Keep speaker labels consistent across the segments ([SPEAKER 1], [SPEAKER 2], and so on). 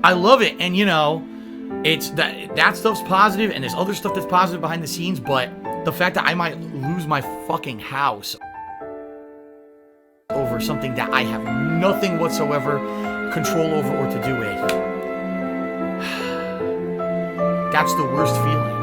[SPEAKER 1] I love it, and you know, it's that stuff's positive, and there's other stuff that's positive behind the scenes, but the fact that I might lose my fucking house over something that I have nothing whatsoever control over or to do with. That's the worst feeling.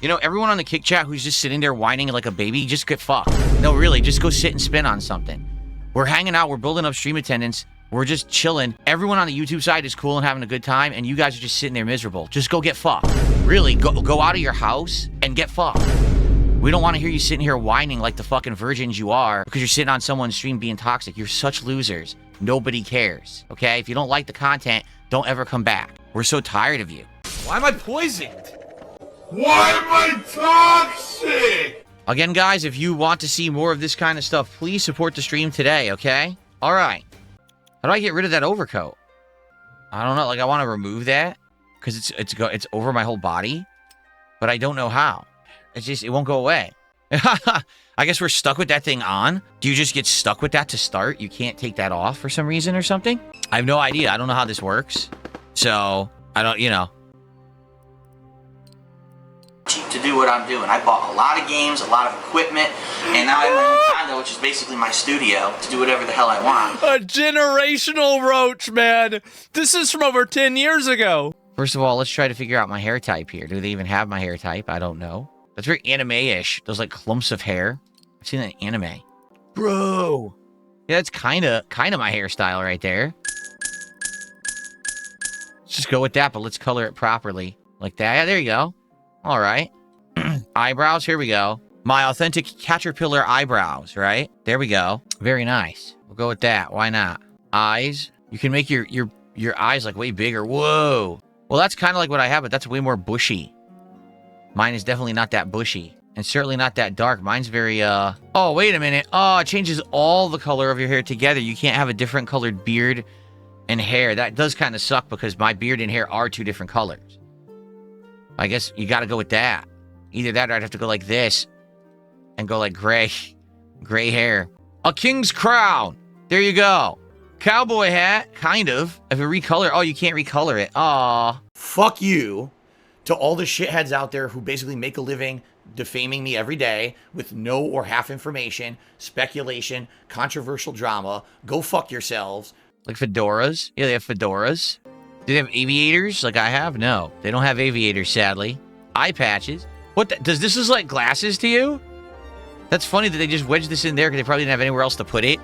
[SPEAKER 2] You know, everyone on the Kick Chat who's just sitting there whining like a baby, just get fucked. No, really, just go sit and spin on something. We're hanging out, we're building up stream attendance, we're just chilling. Everyone on the YouTube side is cool and having a good time, and you guys are just sitting there miserable. Just go get fucked. Really, go out of your house and get fucked. We don't want to hear you sitting here whining like the fucking virgins you are because you're sitting on someone's stream being toxic. You're such losers. Nobody cares, okay? If you don't like the content, don't ever come back. We're so tired of you.
[SPEAKER 1] Why am I poisoned?
[SPEAKER 3] Why am I toxic?
[SPEAKER 2] Again, guys, if you want to see more of this kind of stuff, please support the stream today, okay? All right. How do I get rid of that overcoat? I don't know. Like, I want to remove that because it's over my whole body, but I don't know how. It won't go away. I guess we're stuck with that thing on. Do you just get stuck with that to start? You can't take that off for some reason or something? I have no idea. I don't know how this works. So, I don't, you know. Cheap to do what I'm doing. I bought a lot of games, a lot of equipment, and now I have my own condo, which is basically my studio, to do whatever the hell I want.
[SPEAKER 4] A generational roach, man. This is from over 10 years ago.
[SPEAKER 2] First of all, let's try to figure out my hair type here. Do they even have my hair type? I don't know. That's very anime-ish. Those, like, clumps of hair. I've seen that in anime. Bro! Yeah, that's kind of my hairstyle right there. Let's just go with that, but let's color it properly. Like that. Yeah, there you go. All right. Eyebrows, here we go. My authentic caterpillar eyebrows, right? There we go. Very nice. We'll go with that. Why not? Eyes. You can make your eyes, like, way bigger. Whoa! Well, that's kind of like what I have, but that's way more bushy. Mine is definitely not that bushy. And certainly not that dark. Mine's very, Oh, wait a minute. Oh, it changes all the color of your hair together. You can't have a different colored beard and hair. That does kind of suck because my beard and hair are two different colors. I guess you got to go with that. Either that or I'd have to go like this and go like gray. Gray hair. A king's crown. There you go. Cowboy hat. Kind of. If you recolor. Oh, you can't recolor it. Aw.
[SPEAKER 1] Fuck you to all the shitheads out there who basically make a living defaming me every day with no or half information, speculation, controversial drama. Go fuck yourselves.
[SPEAKER 2] Like fedoras. Yeah, they have fedoras. Do they have aviators like I have? No, they don't have aviators, sadly. Eye patches. What does this look like glasses to you? That's funny that they just wedged this in there because they probably didn't have anywhere else to put it.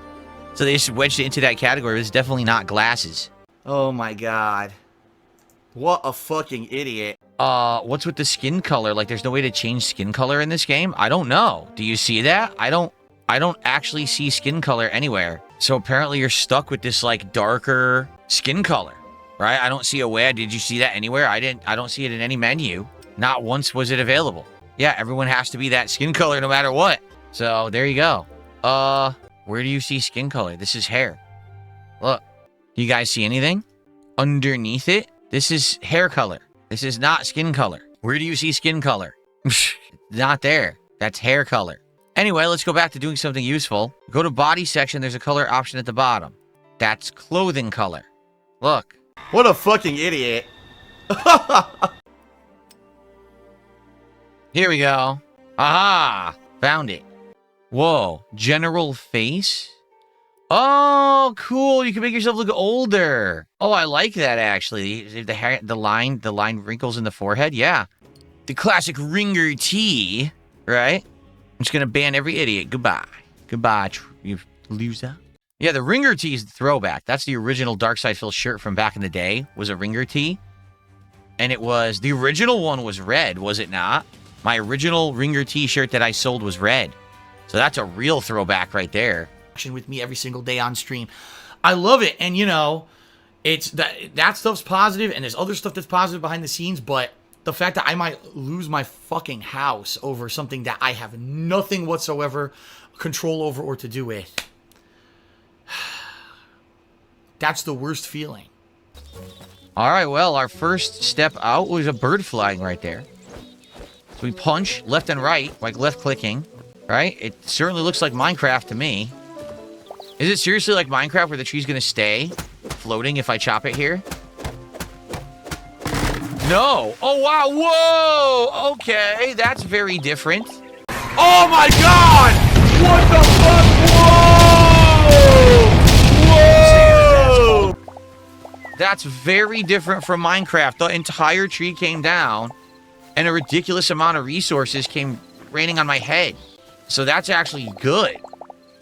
[SPEAKER 2] So they just wedged it into that category. It's definitely not glasses.
[SPEAKER 1] Oh my god. What a fucking idiot.
[SPEAKER 2] What's with the skin color? Like, there's no way to change skin color in this game? I don't know. Do you see that? I don't actually see skin color anywhere. So apparently you're stuck with this, like, darker skin color, right? I don't see a way. Did you see that anywhere? I don't see it in any menu. Not once was it available. Yeah, everyone has to be that skin color no matter what. So there you go. Where do you see skin color? This is hair. Look. Do you guys see anything? Underneath it? This is hair color. This is not skin color. Where do you see skin color? Not there. That's hair color. Anyway, let's go back to doing something useful. Go to body section. There's a color option at the bottom. That's clothing color. Look.
[SPEAKER 1] What a fucking idiot.
[SPEAKER 2] Here we go. Aha! Found it. Whoa. General face? Oh, cool. You can make yourself look older. Oh, I like that, actually. The hair, the line wrinkles in the forehead. Yeah. The classic ringer tee, right? I'm just going to ban every idiot. Goodbye. Goodbye, you loser. Yeah, the ringer tee is the throwback. That's the original Darkside Phil shirt from back in the day, was a ringer tee. And it was, the original one was red, was it not? My original ringer tee shirt that I sold was red. So that's a real throwback right there.
[SPEAKER 1] With me every single day on stream. I love it. And you know, it's that stuff's positive, and there's other stuff that's positive behind the scenes, but the fact that I might lose my fucking house over something that I have nothing whatsoever control over or to do with. That's the worst feeling.
[SPEAKER 2] All right, well, our first step out was a bird flying right there. So we punch left and right, like left clicking, right? It certainly looks like Minecraft to me. Is it seriously like Minecraft where the tree's gonna stay floating if I chop it here? No. Oh, wow. Whoa. Okay. That's very different.
[SPEAKER 1] Oh my god! What the fuck? Whoa! Whoa!
[SPEAKER 2] That's very different from Minecraft. The entire tree came down and a ridiculous amount of resources came raining on my head. So that's actually good.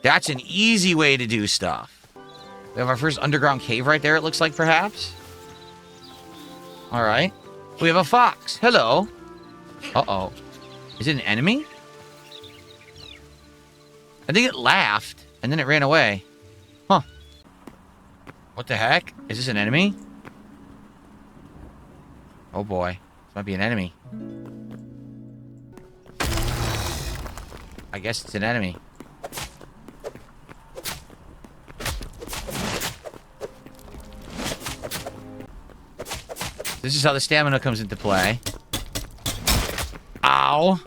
[SPEAKER 2] That's an easy way to do stuff. We have our first underground cave right there, it looks like, perhaps. All right. We have a fox. Hello. Uh-oh. Is it an enemy? I think it laughed, and then it ran away. Huh. What the heck? Is this an enemy? Oh, boy. This might be an enemy. I guess it's an enemy. This is how the stamina comes into play. Ow.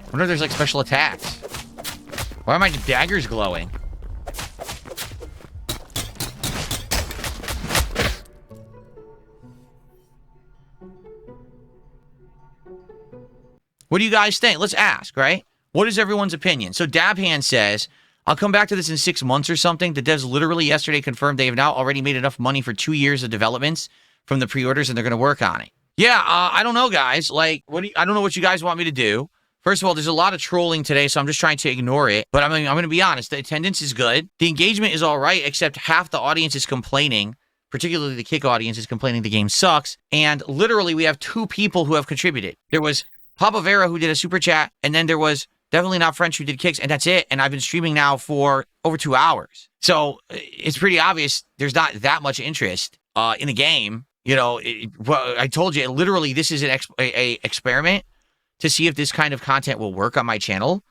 [SPEAKER 2] I wonder if there's like special attacks. Why are my daggers glowing? What do you guys think? Let's ask, right? What is everyone's opinion? So Dabhand says, I'll come back to this in 6 months or something. The devs literally yesterday confirmed they have now already made enough money for 2 years of developments from the pre-orders, and they're going to work on it. Yeah, I don't know, guys. Like, I don't know what you guys want me to do. First of all, there's a lot of trolling today, so I'm just trying to ignore it. But I'm going to be honest. The attendance is good. The engagement is all right, except half the audience is complaining. Particularly the Kick audience is complaining the game sucks. And literally, we have 2 people who have contributed. There was Papa Vera who did a super chat, and then there was Definitely Not French who did Kicks, and that's it. And I've been streaming now for over 2 hours. So it's pretty obvious there's not that much interest in the game. You know, well, I told you, literally, this is an experiment to see if this kind of content will work on my channel.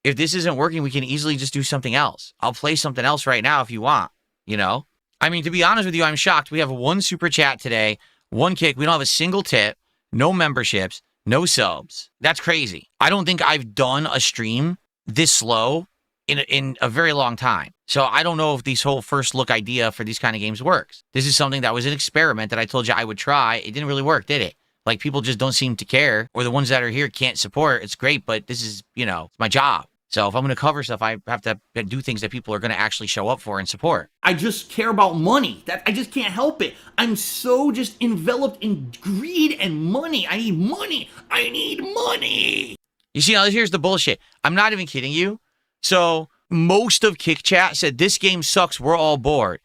[SPEAKER 2] If this isn't working, we can easily just do something else. I'll play something else right now if you want, you know? I mean, to be honest with you, I'm shocked. We have 1 super chat today, 1 kick. We don't have a single tip, no memberships, no subs. That's crazy. I don't think I've done a stream this slow in a very long time. So I don't know if this whole first look idea for these kind of games works. This is something that was an experiment that I told you I would try. It didn't really work, did it? Like, people just don't seem to care, or the ones that are here can't support. It's great, but this is, you know, it's my job. So if I'm going to cover stuff, I have to do things that people are going to actually show up for and support.
[SPEAKER 1] I just care about money. I just can't help it. I'm so just enveloped in greed and money. I need money. I need money.
[SPEAKER 2] You see, now here's the bullshit. I'm not even kidding you. So most of Kick Chat said this game sucks. We're all bored.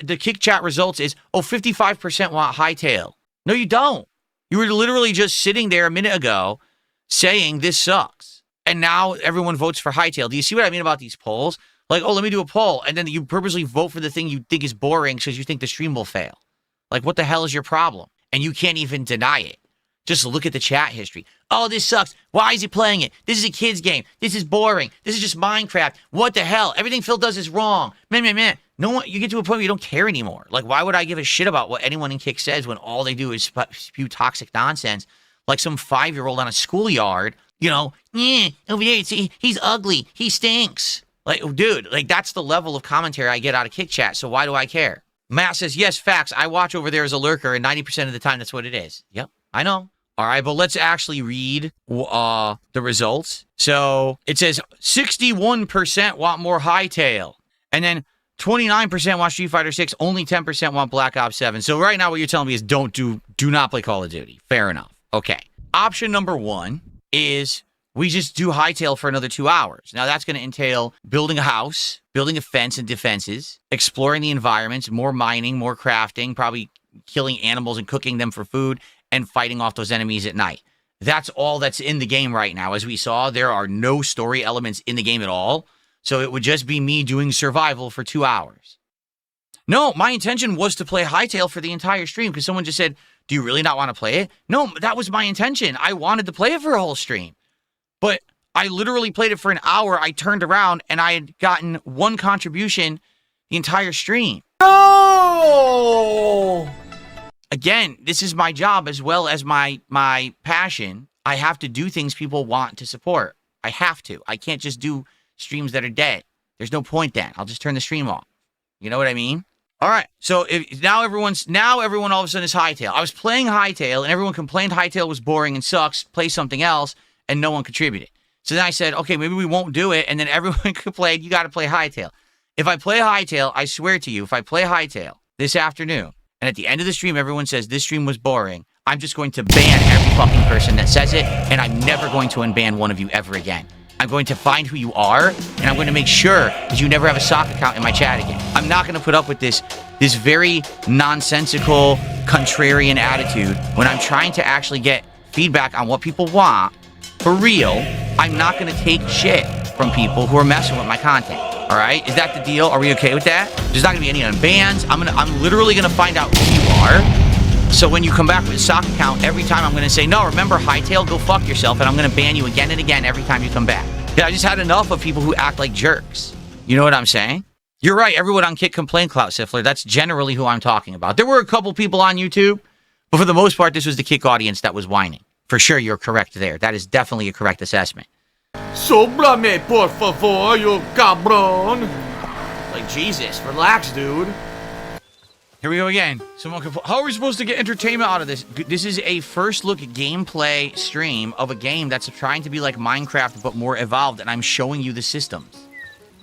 [SPEAKER 2] The Kick Chat results is, 55% want Hytale. No, you don't. You were literally just sitting there a minute ago saying this sucks. And now everyone votes for Hytale. Do you see what I mean about these polls? Like, oh, let me do a poll. And then you purposely vote for the thing you think is boring because you think the stream will fail. Like, what the hell is your problem? And you can't even deny it. Just look at the chat history. Oh, this sucks. Why is he playing it? This is a kid's game. This is boring. This is just Minecraft. What the hell? Everything Phil does is wrong. Man. No one. You get to a point where you don't care anymore. Like, why would I give a shit about what anyone in Kick says when all they do is spew toxic nonsense? Like some 5-year-old on a schoolyard. You know, over there, see, he's ugly. He stinks. Like, dude, like, that's the level of commentary I get out of Kick Chat, so why do I care? Matt says, yes, facts. I watch over there as a lurker, and 90% of the time, that's what it is. Yep, I know. All right, but let's actually read the results. So it says 61% want more Hytale, and then 29% want Street Fighter 6, only 10% want Black Ops 7. So right now, what you're telling me is do not play Call of Duty. Fair enough. Okay. Option number 1 is we just do Hytale for another 2 hours. Now, that's going to entail building a house, building a fence and defenses, exploring the environments, more mining, more crafting, probably killing animals and cooking them for food, and fighting off those enemies at night. That's all that's in the game right now. As we saw, there are no story elements in the game at all. So it would just be me doing survival for 2 hours. No, my intention was to play Hytale for the entire stream because someone just said, do you really not want to play it? No, that was my intention. I wanted to play it for a whole stream. But I literally played it for an hour. I turned around and I had gotten 1 contribution the entire stream.
[SPEAKER 1] No!
[SPEAKER 2] again, this is my job as well as my passion. I have to do things people want to support. I have to. I can't just do streams that are dead. There's no point then. I'll just turn the stream off. You know what I mean? All right. So now everyone all of a sudden is Hytale. I was playing Hytale and everyone complained Hytale was boring and sucks. Play something else, and no one contributed. So then I said, okay, maybe we won't do it. And then everyone complained, you got to play Hytale. If I play Hytale, I swear to you, if I play Hytale this afternoon, and at the end of the stream, everyone says this stream was boring, I'm just going to ban every fucking person that says it, and I'm never going to unban one of you ever again. I'm going to find who you are, and I'm going to make sure that you never have a sock account in my chat again. I'm not going to put up with this very nonsensical, contrarian attitude when I'm trying to actually get feedback on what people want. For real, I'm not going to take shit from people who are messing with my content. All right? Is that the deal? Are we okay with that? There's not going to be any unbans. I'm literally going to find out who you are. So when you come back with a sock account, every time I'm going to say, no, remember Hytale, go fuck yourself, and I'm going to ban you again and again every time you come back. Yeah, I just had enough of people who act like jerks. You know what I'm saying? You're right. Everyone on Kick complained, Clout Siffler. That's generally who I'm talking about. There were a couple people on YouTube, but for the most part, this was the Kick audience that was whining. For sure, you're correct there. That is definitely a correct assessment.
[SPEAKER 1] Sóbrame, por favor, you cabrón. Like, Jesus, relax, dude.
[SPEAKER 2] Here we go again. How are we supposed to get entertainment out of this? This is a first look gameplay stream of a game that's trying to be like Minecraft, but more evolved, and I'm showing you the systems.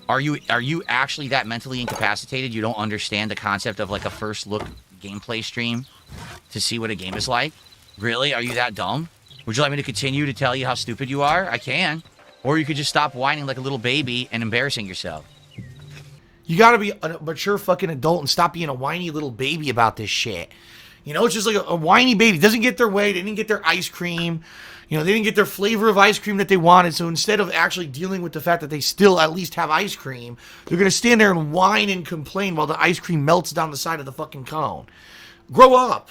[SPEAKER 2] Are you actually that mentally incapacitated you don't understand the concept of like a first look gameplay stream to see what a game is like? Really? Are you that dumb? Would you like me to continue to tell you how stupid you are? I can. Or you could just stop whining like a little baby and embarrassing yourself.
[SPEAKER 1] You gotta be a mature fucking adult and stop being a whiny little baby about this shit. You know, it's just like a whiny baby. Doesn't get their way. They didn't get their ice cream. You know, they didn't get their flavor of ice cream that they wanted. So instead of actually dealing with the fact that they still at least have ice cream, they're gonna stand there and whine and complain while the ice cream melts down the side of the fucking cone. Grow up.